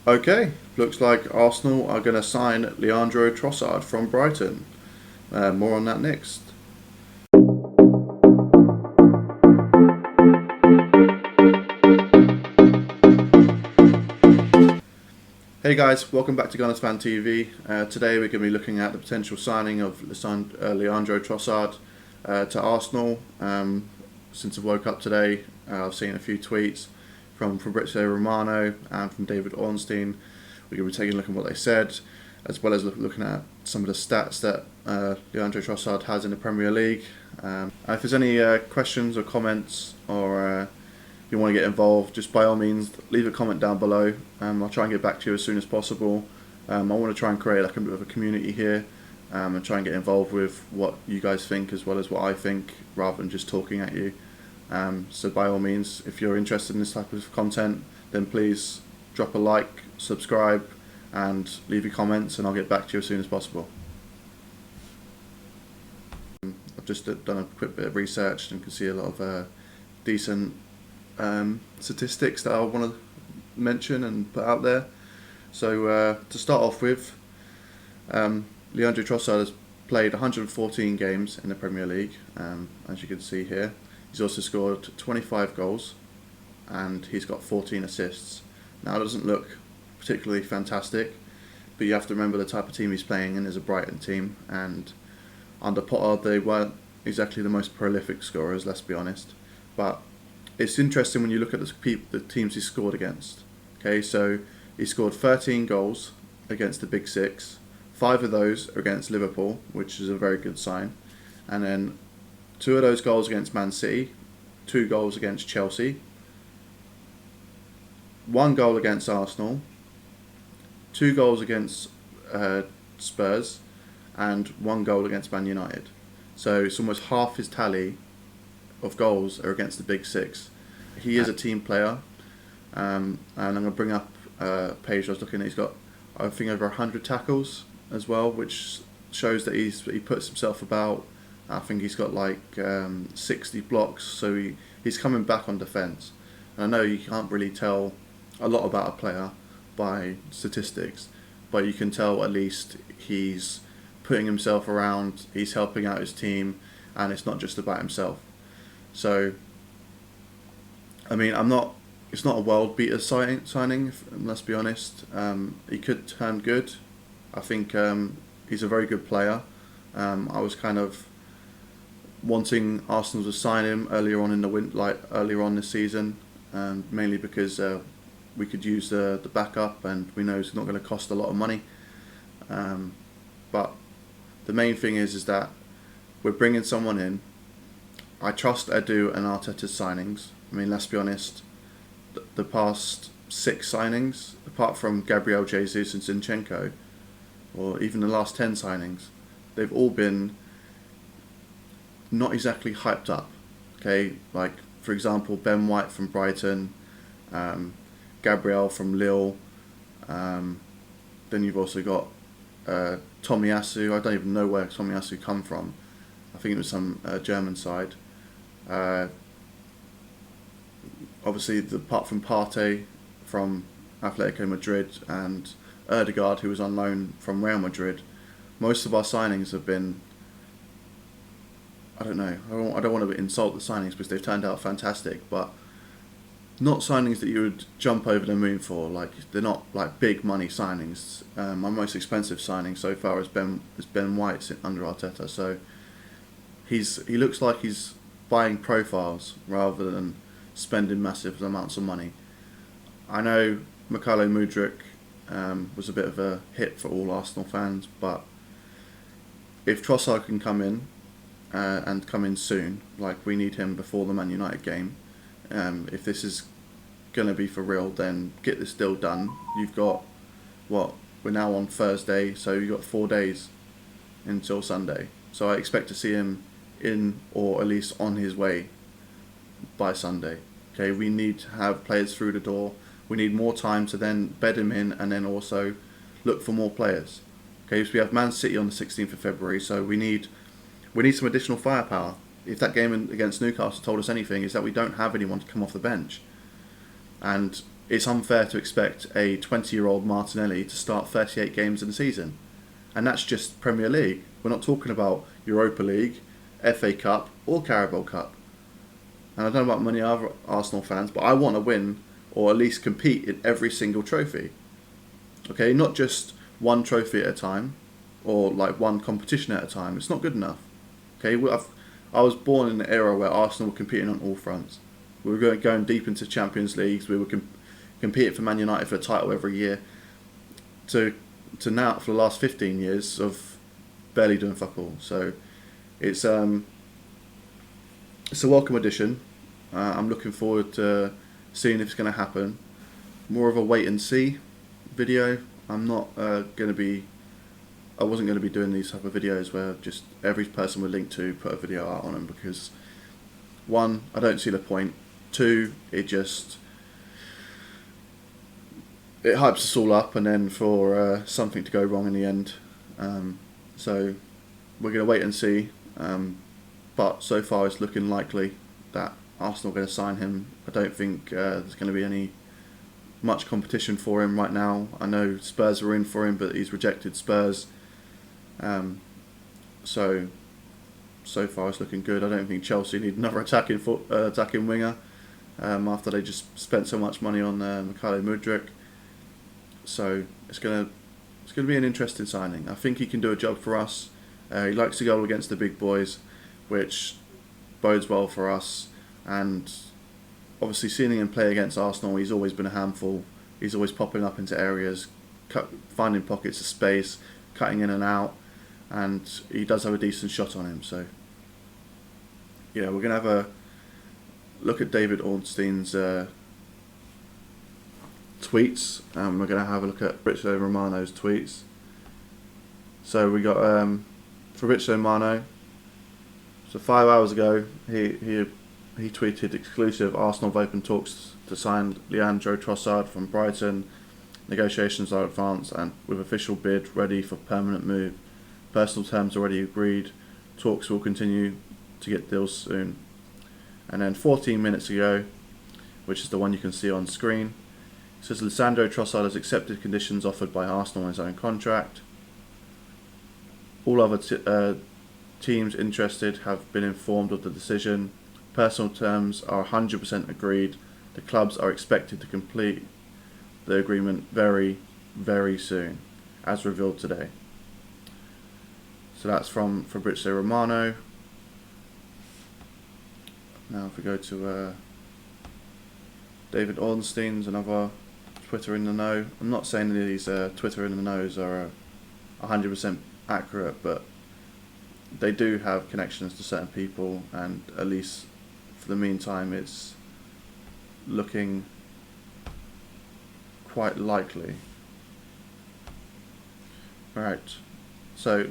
Okay, looks like Arsenal are going to sign Leandro Trossard from Brighton. More on that next. Hey guys, welcome back to Gunners Fan TV. Today we're going to be looking at the potential signing of Leandro Trossard to Arsenal. Since I woke up today, I've seen a few tweets from Fabrizio Romano and from David Ornstein. We're going to be taking a look at what they said, as well as looking at some of the stats that Leandro Trossard has in the Premier League. If there's any questions or comments or you want to get involved, just by all means leave a comment down below. I'll try and get back to you as soon as possible. I want to try and create like a bit of a community here and try and get involved with what you guys think as well as what I think, rather than just talking at you. So by all means, if you're interested in this type of content, then please drop a like, subscribe and leave your comments, and I'll get back to you as soon as possible. I've just done a quick bit of research and can see a lot of decent statistics that I want to mention and put out there. So to start off with, Leandro Trossard has played 114 games in the Premier League, as you can see here. He's also scored 25 goals and he's got 14 assists. Now it doesn't look particularly fantastic, but you have to remember the type of team he's playing in is a Brighton team, and under Potter they weren't exactly the most prolific scorers, let's be honest. But it's interesting when you look at the teams he scored against. Okay, so he scored 13 goals against the Big Six. 5 of those are against Liverpool, which is a very good sign. And then 2 of those goals against Man City, 2 goals against Chelsea, 1 goal against Arsenal, 2 goals against Spurs, and 1 goal against Man United. So it's almost half his tally of goals are against the Big Six. He is a team player, and I'm going to bring up a page I was looking at. He's got, I think, over 100 tackles as well, which shows that he puts himself about. I think he's got like 60 blocks, so he's coming back on defence. And I know you can't really tell a lot about a player by statistics, but you can tell at least he's putting himself around, he's helping out his team, and it's not just about himself. So, I mean, it's not a world beater signing, let's be honest. He could turn good. I think he's a very good player. I was kind of wanting Arsenal to sign him earlier on in the earlier on this season, mainly because we could use the backup, and we know it's not going to cost a lot of money. But the main thing is that we're bringing someone in. I trust Edu and Arteta's signings. I mean, let's be honest, the past 6 signings, apart from Gabriel Jesus and Zinchenko, or even the last 10 signings, they've all been not exactly hyped up. Okay, like for example, Ben White from Brighton, Gabriel from Lille, then you've also got Tomiyasu. I don't even know where Tomiyasu come from. I think it was some German side. Obviously, apart from Partey from Atletico Madrid and Erdegaard, who was on loan from Real Madrid, most of our signings have been, I don't know, I don't want to insult the signings because they've turned out fantastic, but not signings that you would jump over the moon for. Like, they're not like big money signings. My most expensive signing so far is Ben White under Arteta. So he looks like he's buying profiles rather than spending massive amounts of money. I know Mykhailo Mudryk was a bit of a hit for all Arsenal fans, but if Trossard can come in and come in soon, like we need him before the Man United game, if this is going to be for real, then get this deal done. You've got, we're now on Thursday, so you've got 4 days until Sunday. So I expect to see him in, or at least on his way, by Sunday. Okay, we need to have players through the door. We need more time to then bed him in, and then also look for more players. Okay, so we have Man City on the 16th of February, so we need some additional firepower. If that game against Newcastle told us anything, is that we don't have anyone to come off the bench. And it's unfair to expect a 20-year-old Martinelli to start 38 games in a season. And that's just Premier League. We're not talking about Europa League, FA Cup or Carabao Cup. And I don't know about many other Arsenal fans, but I want to win or at least compete in every single trophy. Okay, not just one trophy at a time or like one competition at a time. It's not good enough. Okay, I was born in an era where Arsenal were competing on all fronts. We were going deep into Champions Leagues. We were competing for Man United for a title every year. To now, for the last 15 years of barely doing fuck all. So it's a welcome addition. I'm looking forward to seeing if it's going to happen. More of a wait and see video. I'm not I wasn't going to be doing these type of videos where just every person we're linked to put a video out on them, because one, I don't see the point. Two, it hypes us all up, and then for something to go wrong in the end. So we're going to wait and see. But so far it's looking likely that Arsenal are going to sign him. I don't think there's going to be much competition for him right now. I know Spurs were in for him, but he's rejected Spurs. So far it's looking good. I don't think Chelsea need another attacking winger after they just spent so much money on Mikhailo Mudryk. So it's gonna be an interesting signing. I think he can do a job for us. He likes to go against the big boys, which bodes well for us. And obviously, seeing him play against Arsenal, he's always been a handful. He's always popping up into areas, finding pockets of space, cutting in and out, and he does have a decent shot on him. So yeah, we're gonna have a look at David Ornstein's tweets, and we're gonna have a look at Fabrizio Romano's tweets. So we got Fabrizio Romano. So 5 hours ago, he tweeted exclusive: Arsenal have opened talks to sign Leandro Trossard from Brighton. Negotiations are advanced and with official bid ready for permanent move. Personal terms already agreed. Talks will continue to get deals soon. And then 14 minutes ago, which is the one you can see on screen, it says Leandro Trossard has accepted conditions offered by Arsenal in his own contract. All other teams interested have been informed of the decision. Personal terms are 100% agreed. The clubs are expected to complete the agreement very, very soon, as revealed today. So that's from Fabrizio Romano. Now if we go to David Ornstein's, another Twitter in the know. I'm not saying that these Twitter in the knows are 100% accurate, but they do have connections to certain people, and at least for the meantime it's looking quite likely. Right, so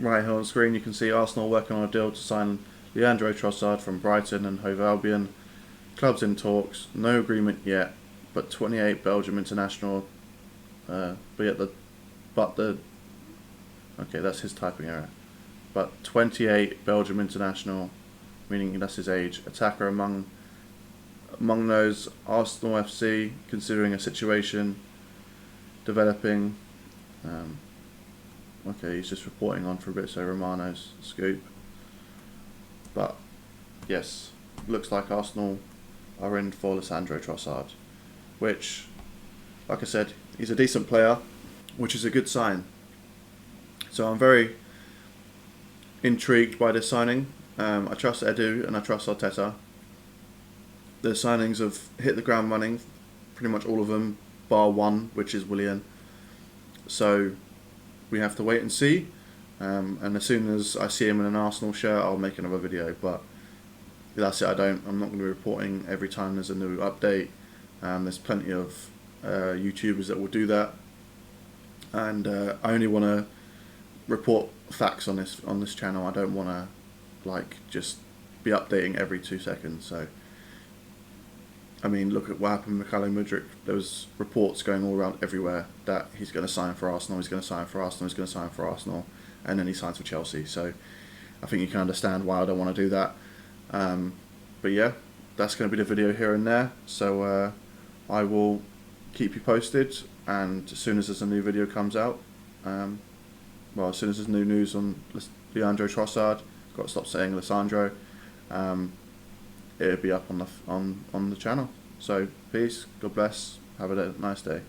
right here on screen you can see Arsenal working on a deal to sign Leandro Trossard from Brighton and Hove Albion. Clubs in talks, no agreement yet, but 28 Belgium international. Okay, that's his typing error. But 28 Belgium international, meaning that's his age. Attacker among those, Arsenal FC considering a situation developing. Okay, he's just reporting on Fabrizio Romano's scoop. But yes, looks like Arsenal are in for Leandro Trossard, which, like I said, he's a decent player, which is a good sign. So I'm very intrigued by this signing. I trust Edu and I trust Arteta. The signings have hit the ground running, pretty much all of them, bar one, which is Willian. So we have to wait and see. And as soon as I see him in an Arsenal shirt, I'll make another video. But that's it. I'm not going to be reporting every time there's a new update. There's plenty of YouTubers that will do that, and I only want to report facts on this channel. I don't want to just be updating every 2 seconds. So I mean, look at what happened with Mikhailo Mudryk. There was reports going all around everywhere that he's going to sign for Arsenal, he's going to sign for Arsenal, he's going to sign for Arsenal, and then he signs for Chelsea. So I think you can understand why I don't want to do that. But yeah, that's going to be the video here and there. So I will keep you posted, and as soon as there's a new video comes out, as soon as there's new news on Leandro Trossard, got to stop saying Alessandro, it'll be up on the channel. So peace, God bless, have a nice day.